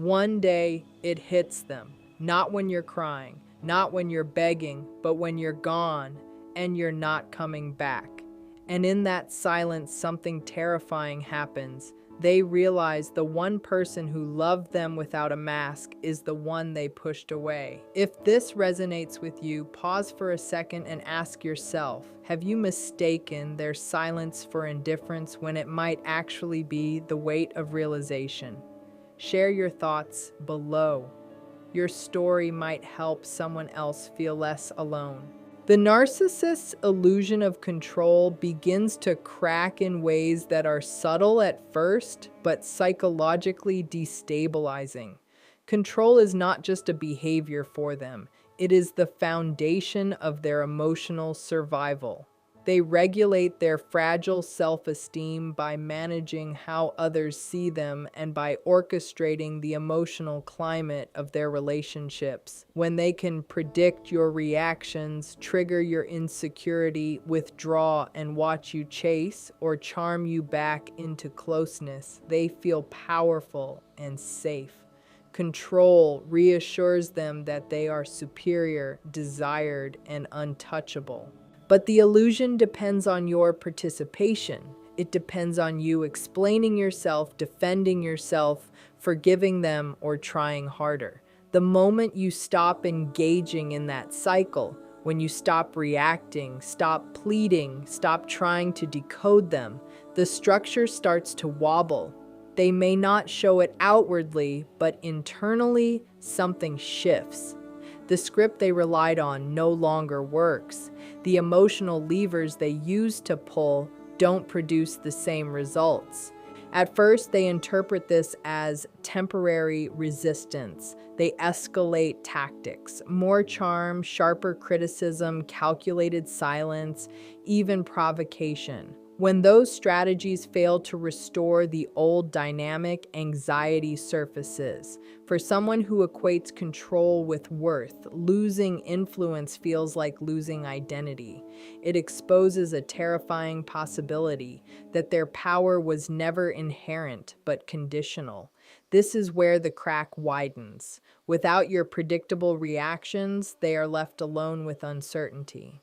One day, it hits them. Not when you're crying, not when you're begging, but when you're gone and you're not coming back. And in that silence, something terrifying happens. They realize the one person who loved them without a mask is the one they pushed away. If this resonates with you, pause for a second and ask yourself, have you mistaken their silence for indifference when it might actually be the weight of realization? Share your thoughts below. Your story might help someone else feel less alone. The narcissist's illusion of control begins to crack in ways that are subtle at first, but psychologically destabilizing. Control is not just a behavior for them, it is the foundation of their emotional survival. They regulate their fragile self-esteem by managing how others see them and by orchestrating the emotional climate of their relationships. When they can predict your reactions, trigger your insecurity, withdraw and watch you chase, or charm you back into closeness, they feel powerful and safe. Control reassures them that they are superior, desired, and untouchable. But the illusion depends on your participation. It depends on you explaining yourself, defending yourself, forgiving them, or trying harder. The moment you stop engaging in that cycle, when you stop reacting, stop pleading, stop trying to decode them, the structure starts to wobble. They may not show it outwardly, but internally, something shifts. The script they relied on no longer works. The emotional levers they used to pull don't produce the same results. At first, they interpret this as temporary resistance. They escalate tactics, more charm, sharper criticism, calculated silence, even provocation. When those strategies fail to restore the old dynamic, anxiety surfaces. For someone who equates control with worth, losing influence feels like losing identity. It exposes a terrifying possibility that their power was never inherent but conditional. This is where the crack widens. Without your predictable reactions, they are left alone with uncertainty.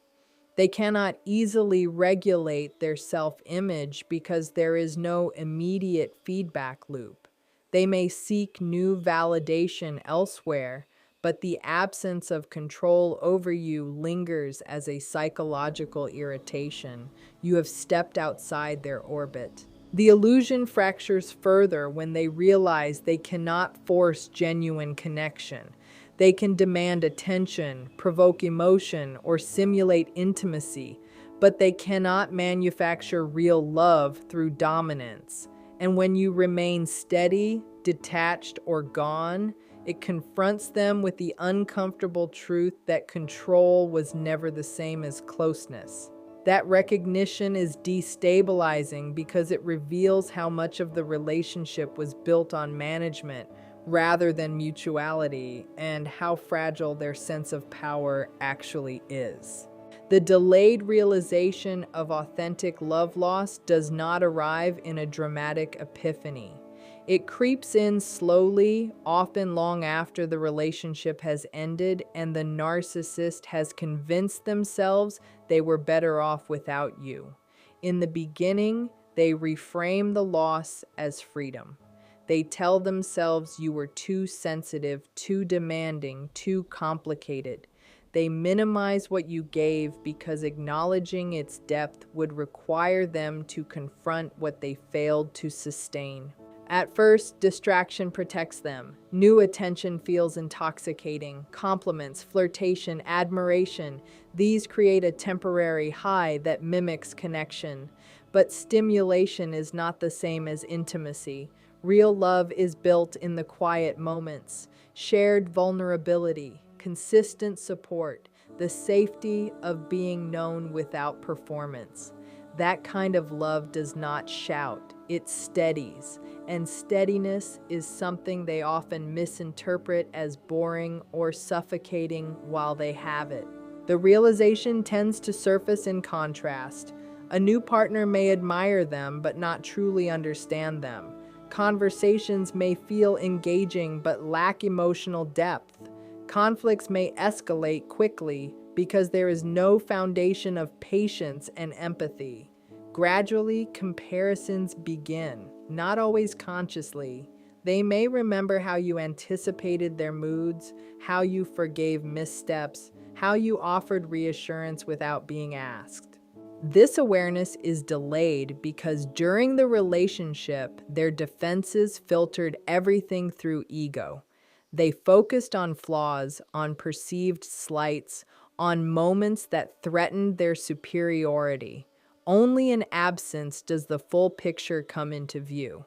They cannot easily regulate their self-image because there is no immediate feedback loop. They may seek new validation elsewhere, but the absence of control over you lingers as a psychological irritation. You have stepped outside their orbit. The illusion fractures further when they realize they cannot force genuine connection. They can demand attention, provoke emotion, or simulate intimacy, but they cannot manufacture real love through dominance. And when you remain steady, detached, or gone, it confronts them with the uncomfortable truth that control was never the same as closeness. That recognition is destabilizing because it reveals how much of the relationship was built on management rather than mutuality, and how fragile their sense of power actually is. The delayed realization of authentic love loss does not arrive in a dramatic epiphany. It creeps in slowly, often long after the relationship has ended and the narcissist has convinced themselves they were better off without you. In the beginning, they reframe the loss as freedom. They tell themselves you were too sensitive, too demanding, too complicated. They minimize what you gave because acknowledging its depth would require them to confront what they failed to sustain. At first, distraction protects them. New attention feels intoxicating. Compliments, flirtation, admiration, these create a temporary high that mimics connection. But stimulation is not the same as intimacy. Real love is built in the quiet moments, shared vulnerability, consistent support, the safety of being known without performance. That kind of love does not shout, it steadies, and steadiness is something they often misinterpret as boring or suffocating while they have it. The realization tends to surface in contrast. A new partner may admire them but not truly understand them. Conversations may feel engaging but lack emotional depth. Conflicts may escalate quickly because there is no foundation of patience and empathy. Gradually, comparisons begin, not always consciously. They may remember how you anticipated their moods, how you forgave missteps, how you offered reassurance without being asked. This awareness is delayed because during the relationship, their defenses filtered everything through ego. They focused on flaws, on perceived slights, on moments that threatened their superiority. Only in absence does the full picture come into view.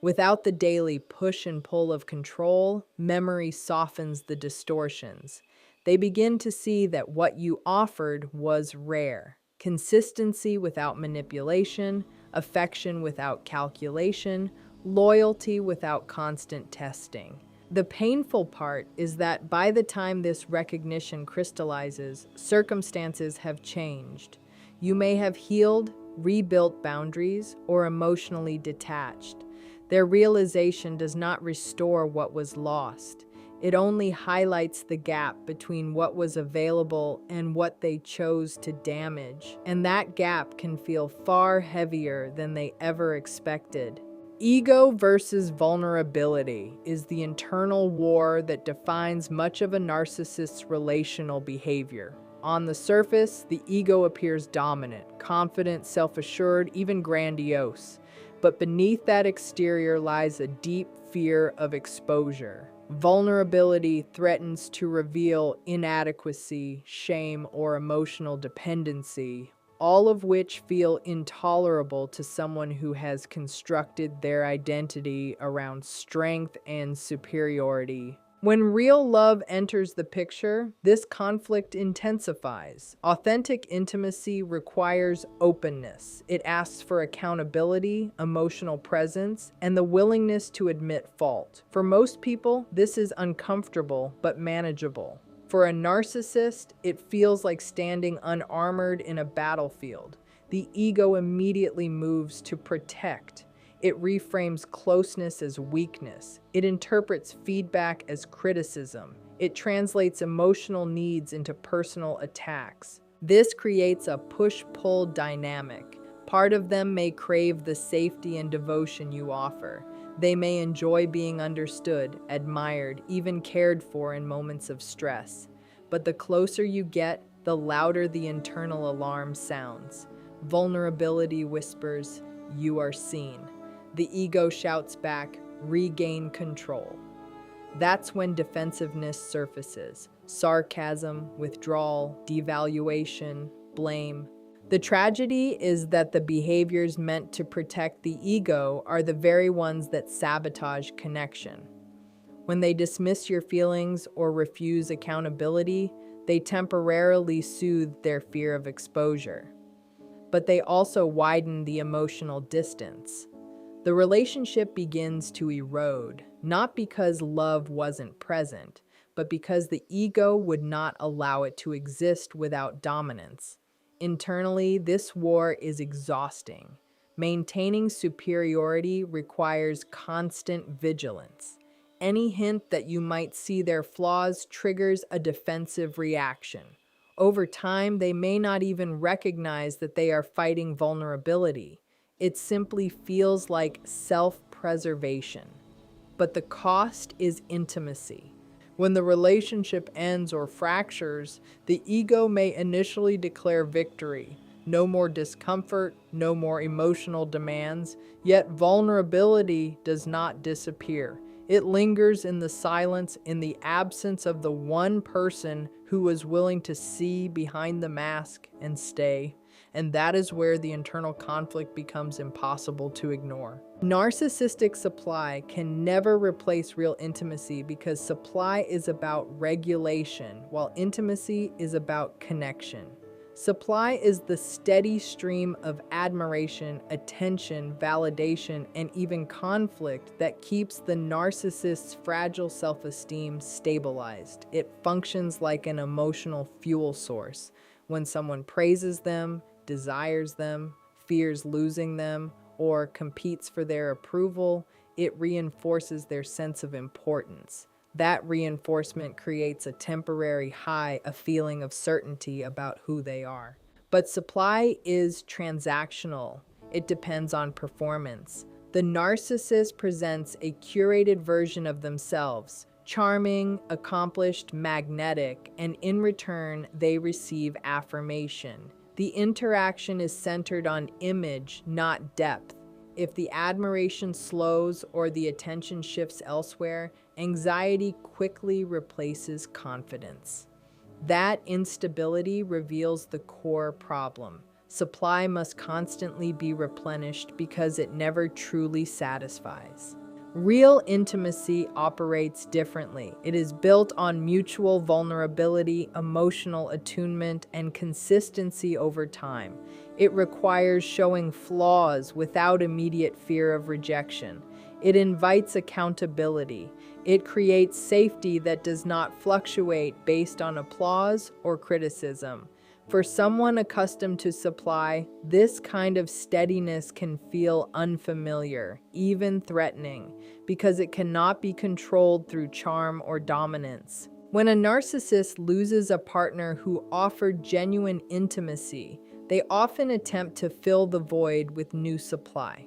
Without the daily push and pull of control, memory softens the distortions. They begin to see that what you offered was rare. Consistency without manipulation, affection without calculation, loyalty without constant testing. The painful part is that by the time this recognition crystallizes, circumstances have changed. You may have healed, rebuilt boundaries, or emotionally detached. Their realization does not restore what was lost. It only highlights the gap between what was available and what they chose to damage. And that gap can feel far heavier than they ever expected. Ego versus vulnerability is the internal war that defines much of a narcissist's relational behavior. On the surface, the ego appears dominant, confident, self-assured, even grandiose. But beneath that exterior lies a deep fear of exposure. Vulnerability threatens to reveal inadequacy, shame, or emotional dependency, all of which feel intolerable to someone who has constructed their identity around strength and superiority. When real love enters the picture, this conflict intensifies. Authentic intimacy requires openness. It asks for accountability, emotional presence, and the willingness to admit fault. For most people, this is uncomfortable but manageable. For a narcissist, it feels like standing unarmored in a battlefield. The ego immediately moves to protect. It reframes closeness as weakness. It interprets feedback as criticism. It translates emotional needs into personal attacks. This creates a push-pull dynamic. Part of them may crave the safety and devotion you offer. They may enjoy being understood, admired, even cared for in moments of stress. But the closer you get, the louder the internal alarm sounds. Vulnerability whispers, "You are seen." The ego shouts back, "Regain control." That's when defensiveness surfaces. Sarcasm, withdrawal, devaluation, blame. The tragedy is that the behaviors meant to protect the ego are the very ones that sabotage connection. When they dismiss your feelings or refuse accountability, they temporarily soothe their fear of exposure. But they also widen the emotional distance. The relationship begins to erode, not because love wasn't present, but because the ego would not allow it to exist without dominance. Internally, this war is exhausting. Maintaining superiority requires constant vigilance. Any hint that you might see their flaws triggers a defensive reaction. Over time, they may not even recognize that they are fighting vulnerability. It simply feels like self-preservation. But the cost is intimacy. When the relationship ends or fractures, the ego may initially declare victory. No more discomfort, no more emotional demands, yet vulnerability does not disappear. It lingers in the silence, in the absence of the one person who was willing to see behind the mask and stay. And that is where the internal conflict becomes impossible to ignore. Narcissistic supply can never replace real intimacy because supply is about regulation, while intimacy is about connection. Supply is the steady stream of admiration, attention, validation, and even conflict that keeps the narcissist's fragile self-esteem stabilized. It functions like an emotional fuel source. When someone praises them, desires them, fears losing them, or competes for their approval, it reinforces their sense of importance. That reinforcement creates a temporary high, a feeling of certainty about who they are. But supply is transactional. It depends on performance. The narcissist presents a curated version of themselves, charming, accomplished, magnetic, and in return, they receive affirmation. The interaction is centered on image, not depth. If the admiration slows or the attention shifts elsewhere, anxiety quickly replaces confidence. That instability reveals the core problem. Supply must constantly be replenished because it never truly satisfies. Real intimacy operates differently. It is built on mutual vulnerability, emotional attunement, and consistency over time. It requires showing flaws without immediate fear of rejection. It invites accountability. It creates safety that does not fluctuate based on applause or criticism. For someone accustomed to supply, this kind of steadiness can feel unfamiliar, even threatening, because it cannot be controlled through charm or dominance. When a narcissist loses a partner who offered genuine intimacy, they often attempt to fill the void with new supply.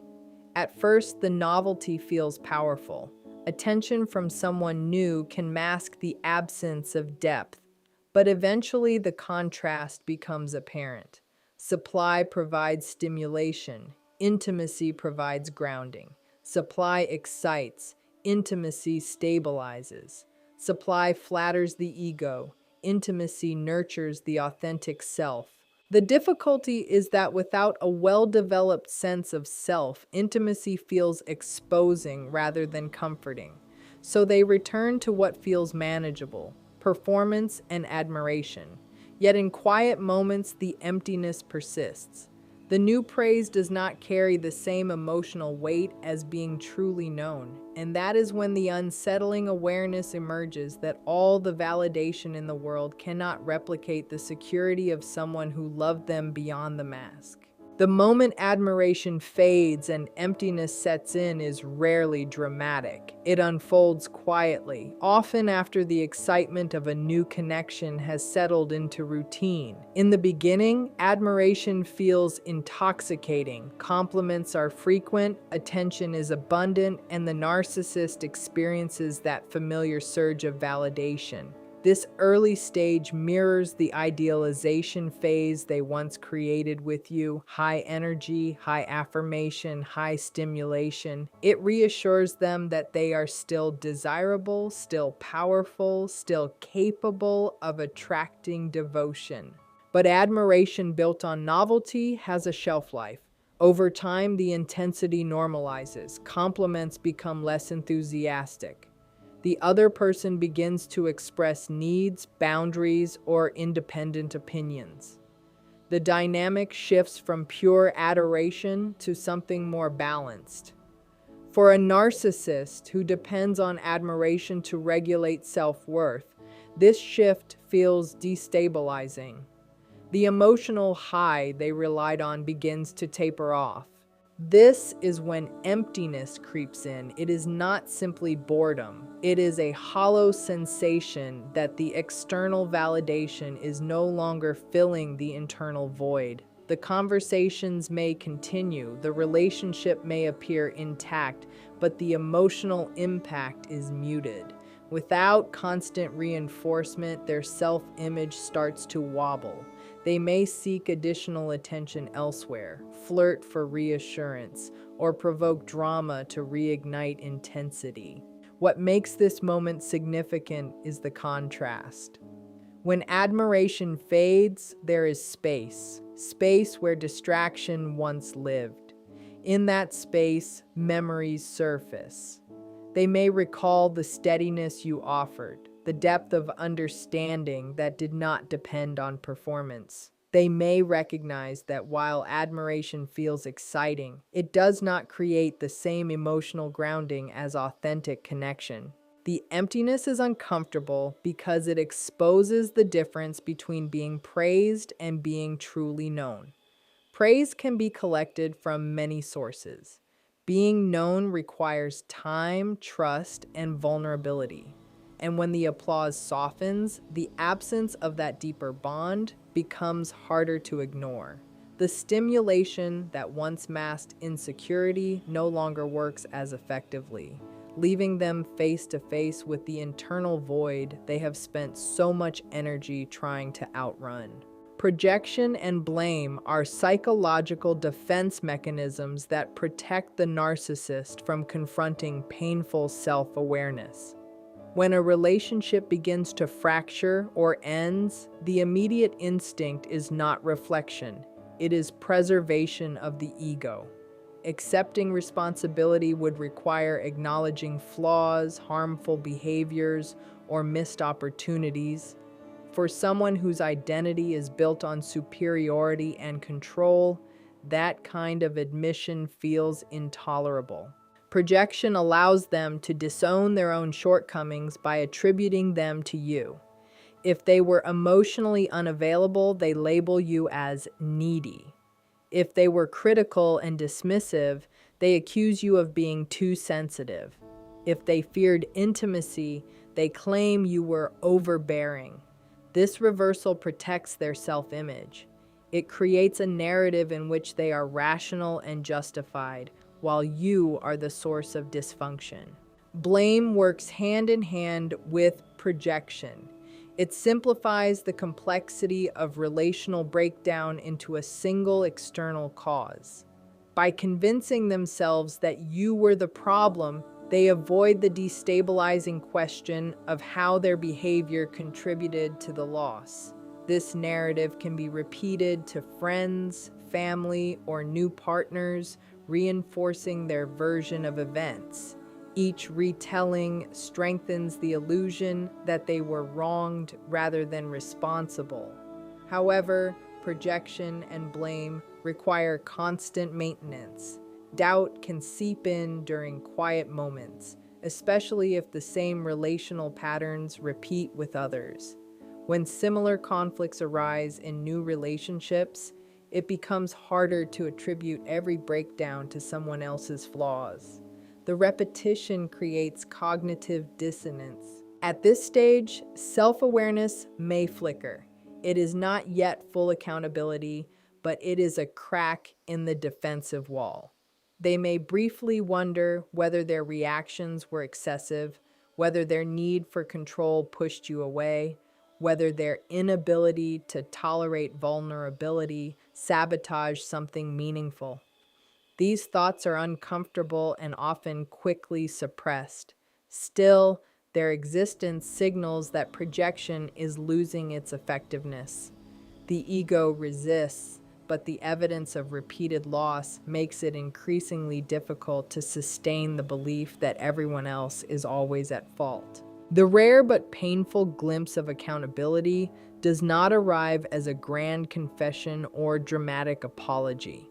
At first, the novelty feels powerful. Attention from someone new can mask the absence of depth, but eventually the contrast becomes apparent. Supply provides stimulation, intimacy provides grounding. Supply excites, intimacy stabilizes. Supply flatters the ego, intimacy nurtures the authentic self. The difficulty is that without a well-developed sense of self, intimacy feels exposing rather than comforting. So they return to what feels manageable, performance and admiration. Yet in quiet moments, the emptiness persists. The new praise does not carry the same emotional weight as being truly known, and that is when the unsettling awareness emerges that all the validation in the world cannot replicate the security of someone who loved them beyond the mask. The moment admiration fades and emptiness sets in is rarely dramatic. It unfolds quietly, often after the excitement of a new connection has settled into routine. In the beginning, admiration feels intoxicating, compliments are frequent, attention is abundant, and the narcissist experiences that familiar surge of validation. This early stage mirrors the idealization phase they once created with you. High energy, high affirmation, high stimulation. It reassures them that they are still desirable, still powerful, still capable of attracting devotion. But admiration built on novelty has a shelf life. Over time, the intensity normalizes. Compliments become less enthusiastic. The other person begins to express needs, boundaries, or independent opinions. The dynamic shifts from pure adoration to something more balanced. For a narcissist who depends on admiration to regulate self-worth, this shift feels destabilizing. The emotional high they relied on begins to taper off. This is when emptiness creeps in. It is not simply boredom. It is a hollow sensation that the external validation is no longer filling the internal void. The conversations may continue, the relationship may appear intact, but the emotional impact is muted. Without constant reinforcement, their self-image starts to wobble. They may seek additional attention elsewhere, flirt for reassurance, or provoke drama to reignite intensity. What makes this moment significant is the contrast. When admiration fades, there is space. Space where distraction once lived. In that space, memories surface. They may recall the steadiness you offered, the depth of understanding that did not depend on performance. They may recognize that while admiration feels exciting, it does not create the same emotional grounding as authentic connection. The emptiness is uncomfortable because it exposes the difference between being praised and being truly known. Praise can be collected from many sources. Being known requires time, trust, and vulnerability. And when the applause softens, the absence of that deeper bond becomes harder to ignore. The stimulation that once masked insecurity no longer works as effectively, leaving them face to face with the internal void they have spent so much energy trying to outrun. Projection and blame are psychological defense mechanisms that protect the narcissist from confronting painful self-awareness. When a relationship begins to fracture or ends, the immediate instinct is not reflection, it is preservation of the ego. Accepting responsibility would require acknowledging flaws, harmful behaviors, or missed opportunities. For someone whose identity is built on superiority and control, that kind of admission feels intolerable. Projection allows them to disown their own shortcomings by attributing them to you. If they were emotionally unavailable, they label you as needy. If they were critical and dismissive, they accuse you of being too sensitive. If they feared intimacy, they claim you were overbearing. This reversal protects their self-image. It creates a narrative in which they are rational and justified, while you are the source of dysfunction. Blame works hand in hand with projection. It simplifies the complexity of relational breakdown into a single external cause. By convincing themselves that you were the problem, they avoid the destabilizing question of how their behavior contributed to the loss. This narrative can be repeated to friends, family, or new partners, reinforcing their version of events. Each retelling strengthens the illusion that they were wronged rather than responsible. However, projection and blame require constant maintenance. Doubt can seep in during quiet moments, especially if the same relational patterns repeat with others. When similar conflicts arise in new relationships, it becomes harder to attribute every breakdown to someone else's flaws. The repetition creates cognitive dissonance. At this stage, self-awareness may flicker. It is not yet full accountability, but it is a crack in the defensive wall. They may briefly wonder whether their reactions were excessive, whether their need for control pushed you away, whether their inability to tolerate vulnerability sabotaged something meaningful. These thoughts are uncomfortable and often quickly suppressed. Still, their existence signals that projection is losing its effectiveness. The ego resists, but the evidence of repeated loss makes it increasingly difficult to sustain the belief that everyone else is always at fault. The rare but painful glimpse of accountability does not arrive as a grand confession or dramatic apology.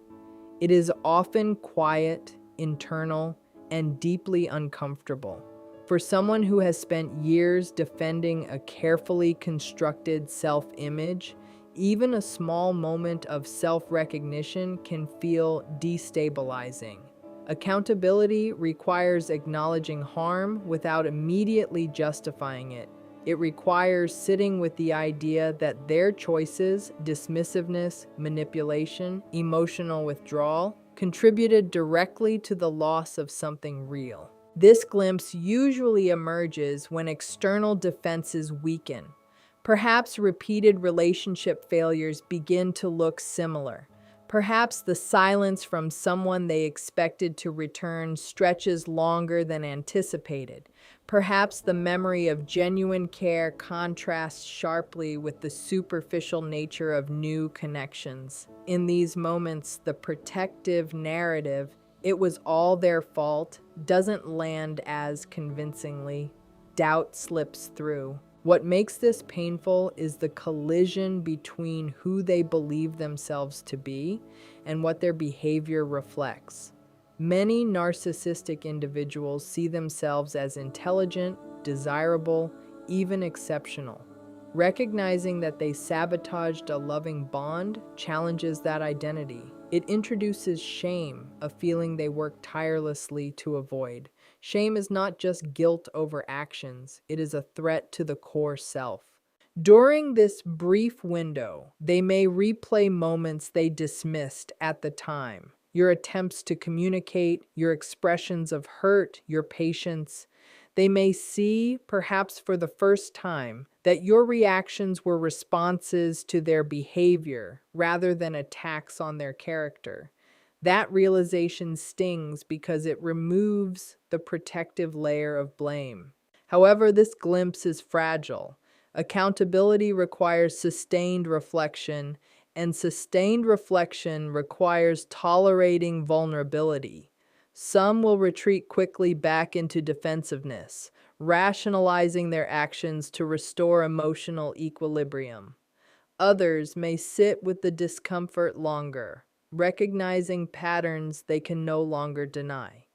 It is often quiet, internal, and deeply uncomfortable. For someone who has spent years defending a carefully constructed self-image, even a small moment of self-recognition can feel destabilizing. Accountability requires acknowledging harm without immediately justifying it. It requires sitting with the idea that their choices, dismissiveness, manipulation, emotional withdrawal, contributed directly to the loss of something real. This glimpse usually emerges when external defenses weaken. Perhaps repeated relationship failures begin to look similar. Perhaps the silence from someone they expected to return stretches longer than anticipated. Perhaps the memory of genuine care contrasts sharply with the superficial nature of new connections. In these moments, the protective narrative, "it was all their fault," doesn't land as convincingly. Doubt slips through. What makes this painful is the collision between who they believe themselves to be and what their behavior reflects. Many narcissistic individuals see themselves as intelligent, desirable, even exceptional. Recognizing that they sabotaged a loving bond challenges that identity. It introduces shame, a feeling they work tirelessly to avoid. Shame is not just guilt over actions, it is a threat to the core self. During this brief window, they may replay moments they dismissed at the time. Your attempts to communicate, your expressions of hurt, your patience. They may see, perhaps for the first time, that your reactions were responses to their behavior rather than attacks on their character. That realization stings because it removes the protective layer of blame. However, this glimpse is fragile. Accountability requires sustained reflection, and sustained reflection requires tolerating vulnerability. Some will retreat quickly back into defensiveness, rationalizing their actions to restore emotional equilibrium. Others may sit with the discomfort longer, recognizing patterns they can no longer deny.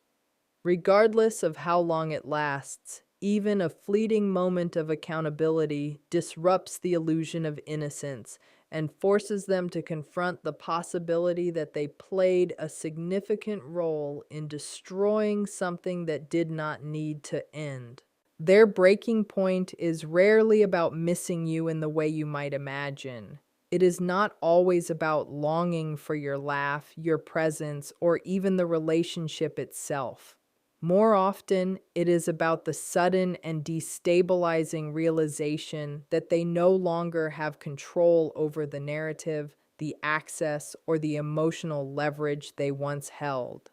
Regardless of how long it lasts, even a fleeting moment of accountability disrupts the illusion of innocence and forces them to confront the possibility that they played a significant role in destroying something that did not need to end. Their breaking point is rarely about missing you in the way you might imagine. It is not always about longing for your laugh, your presence, or even the relationship itself. More often, it is about the sudden and destabilizing realization that they no longer have control over the narrative, the access, or the emotional leverage they once held.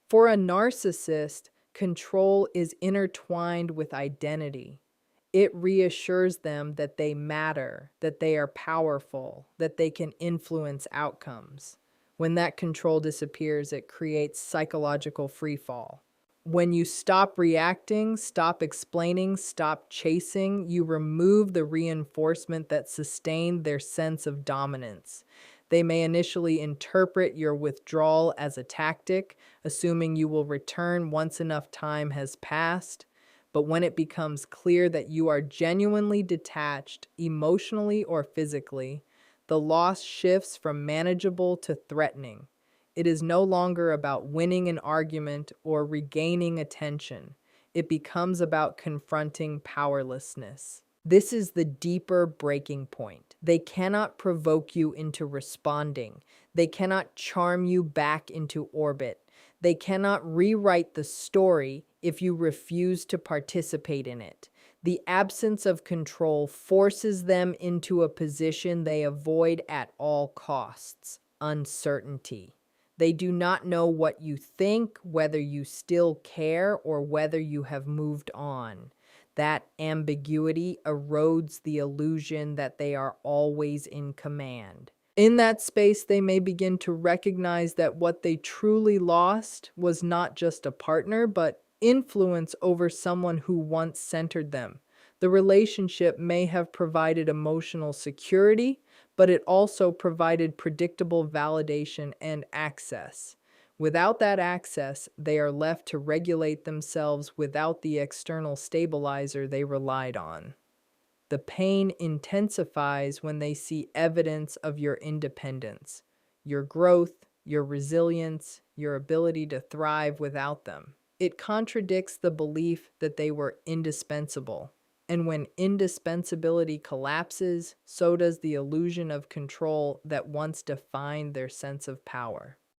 For a narcissist, control is intertwined with identity. It reassures them that they matter, that they are powerful, that they can influence outcomes. When that control disappears, it creates psychological freefall. When you stop reacting, stop explaining, stop chasing, you remove the reinforcement that sustained their sense of dominance. They may initially interpret your withdrawal as a tactic, assuming you will return once enough time has passed. But when it becomes clear that you are genuinely detached, emotionally or physically, the loss shifts from manageable to threatening. It is no longer about winning an argument or regaining attention. It becomes about confronting powerlessness. This is the deeper breaking point. They cannot provoke you into responding. They cannot charm you back into orbit. They cannot rewrite the story if you refuse to participate in it. The absence of control forces them into a position they avoid at all costs: uncertainty. They do not know what you think, whether you still care, or whether you have moved on. That ambiguity erodes the illusion that they are always in command. In that space, they may begin to recognize that what they truly lost was not just a partner, but influence over someone who once centered them. The relationship may have provided emotional security, but it also provided predictable validation and access. Without that access, they are left to regulate themselves without the external stabilizer they relied on. The pain intensifies when they see evidence of your independence, your growth, your resilience, your ability to thrive without them. It contradicts the belief that they were indispensable. And when indispensability collapses, so does the illusion of control that once defined their sense of power.